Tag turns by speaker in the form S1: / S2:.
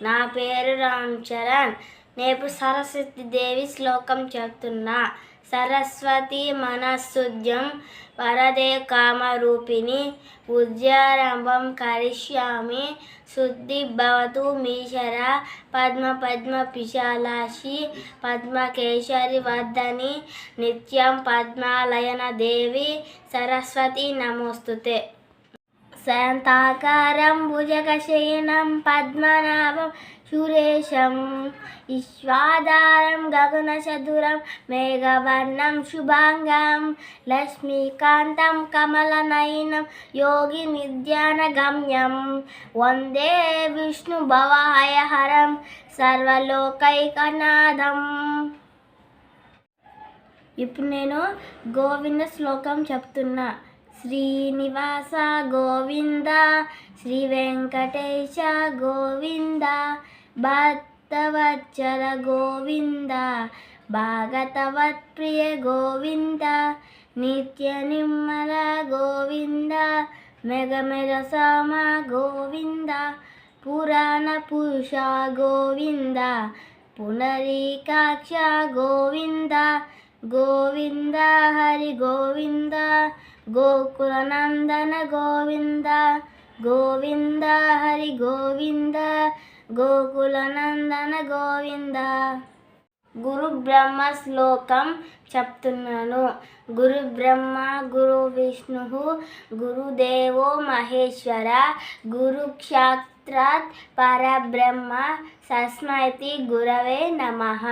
S1: నా పేరు రామ్ చరణ్. నేను సరస్వతి దేవి శ్లోకం చెప్తున్నా. సరస్వతి మనస్సుద్యం వరదే కామరూపిణి ఉద్యారంభం కరిష్యామి శుద్ధి భవతు మీశర పద్మ పద్మ పిశాలాక్షి పద్మకేశరి వర్ధని నిత్యం పద్మాలయన దేవి సరస్వతి నమోస్తుతే. శాంతాకారం భుజగశయనం పద్మనాభం సురేశం విశ్వాధారం గగనచతురం మేఘవర్ణం శుభాంగం లక్ష్మీకాంతం కమలనయనం యోగి నిధ్యానగమ్యం వందే విష్ణు భవహయహరం సర్వలోకైకనాథం. ఇప్పుడు నేను గోవింద శ్లోకం చెప్తున్నా. శ్రీనివాస గోవింద శ్రీ వెంకటేశ గోవింద భక్తవత్సల గోవింద భాగవతప్రియ గోవింద నిత్య నిర్మల గోవింద మెగమెగ సమ గోవింద పురాణ పురుష గోవింద పునరీకాక్ష గోవింద గోవింద హరి గోవింద గోకులనందన గోవింద గోవింద హరి గోవింద గోకులనందన గోవింద. గురు బ్రహ్మ శ్లోకం చెప్తున్నాను. గురు బ్రహ్మ గురు విష్ణు గురుదేవో మహేశ్వర గురు సాక్షాత్ పరబ్రహ్మ తస్మై గురవే నమః.